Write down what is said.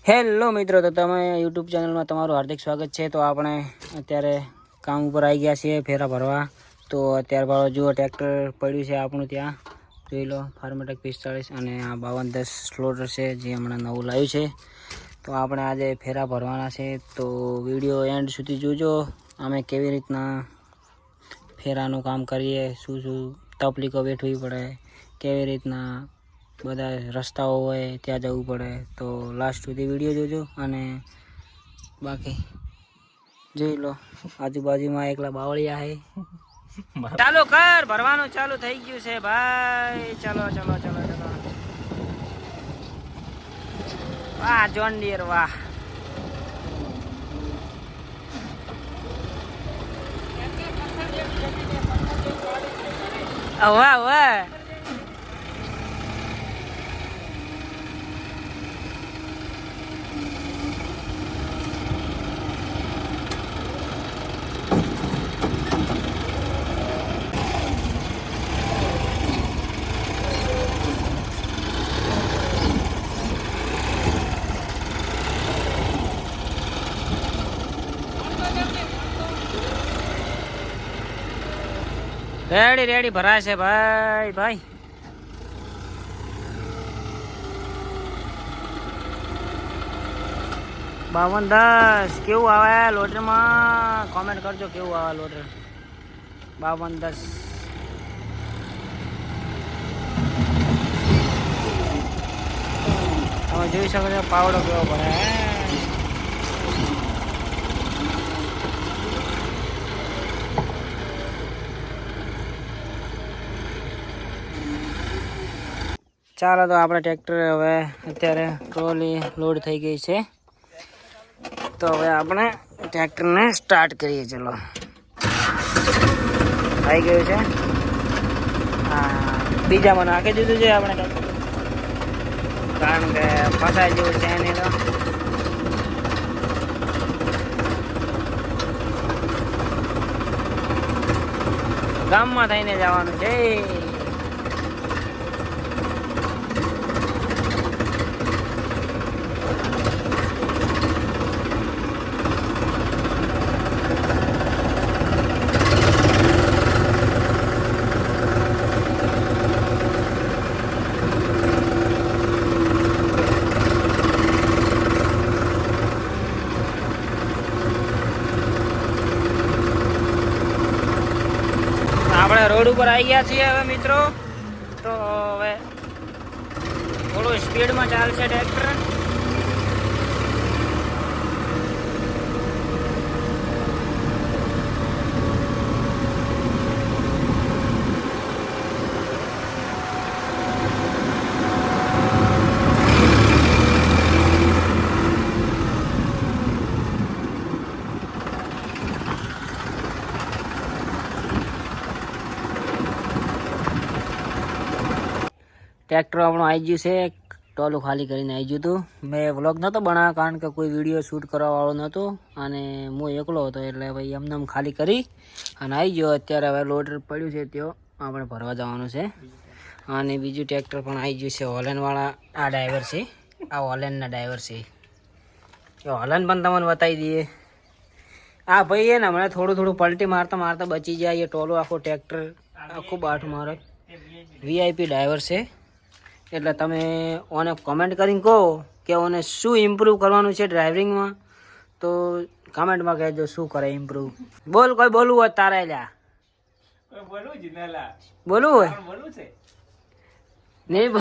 Hello મિત્રો, તો તમે યુટ્યુબ ચેનલમાં તમારું હાર્દિક સ્વાગત છે। તો આપણે અત્યારે કામ ઉપર આવી ગયા છીએ ફેરા ભરવા। તો અત્યારે ભાવ જુઓ ટ્રેક્ટર પડ્યું છે આપણું ત્યાં, જોઈ લો ફાર્મેટેક 45 અને આ 5210 સ્લોટર છે જે હમણાં નવું લાવ્યું છે। તો આપણે આજે ફેરા ભરવાના છે, તો વિડીયો એન્ડ સુધી જોજો। અમે કેવી રીતના ફેરાનું કામ કરીએ, શું શું તકલીફો વેઠવી પડે, કેવી રીતના બધા રસ્તાઓ હોય ત્યાં જવું પડે, તો લાસ્ટ સુધી વિડીયો જોજો। અને બાકી જોઈ લો આજુબાજુમાં એકલા બાવળિયા છે। ચાલો કર, ભરવાનું ચાલુ થઈ ગયું છે ભાઈ। ચલો ચલો ચલો ચલો, વાહ જોન ડિયર વાહ। વાહ વાહ, રેડી રેડી ભરાશે ભાઈ ભાઈ। બાવન 10 કેવું આવે લોટરમાં? કોમેન્ટ કરજો કેવું આવે લોટર 5210। તમે જોઈ શકો છો પાવડો કેવો પડે। ચાલો, તો આપણે ટ્રેક્ટર હવે અત્યારે ટ્રોલી લોડ થઈ ગઈ છે, તો હવે આપણે ટ્રેક્ટરને સ્ટાર્ટ કરીએ। ચલો, આવી ગયું છે। હા, બીજામાં નાખી દીધું છે આપણે ટ્રેક્ટર, કારણ કે ફસાઈ જેવું છે નહીં તો। ગામમાં થઈને જવાનું છે। આપણે રોડ ઉપર આવી ગયા છીએ હવે મિત્રો, તો હવે થોડું સ્પીડમાં ચાલશે ટ્રેક્ટર। ટ્રેક્ટર આપણું આવી ગયું છે, ટોલું ખાલી કરીને આવી ગયું હતું। મેં વ્લોગ નહોતો બનાવ્યો કારણ કે કોઈ વિડીયો શૂટ કરવાવાળો નહોતો, અને હું એકલો હતો એટલે ભાઈ એમને ખાલી કરી અને આવી ગયો। અત્યારે હવે લોડર પડ્યું છે ત્યાં આપણે ભરવા જવાનું છે। અને બીજું ટ્રેક્ટર પણ આવી ગયું છે, હોલેન્ડવાળા આ ડ્રાઈવર છે, આ હોલેન્ડના ડ્રાઈવર છે। એ હોલેન્ડ પણ તમને બતાવી દઈએ। આ ભાઈ એ ને હમણાં થોડું થોડું પલટી મારતા મારતા બચી જાય। એ ટોલું આખું ટ્રેક્ટર આખું બાઠ મારે, વીઆઈપી ડ્રાઈવર છે। એટલે તમે ઓને કમેન્ટ કરીને કહો કે ઓને શું ઇમ્પ્રૂવ કરવાનું છે ડ્રાઇવિંગમાં, તો કમેન્ટમાં કહેજો શું કરે ઇમ્પ્રૂવ। બોલ, કોઈ બોલવું હોય તારે લ્યા, બોલવું હોય નહીં?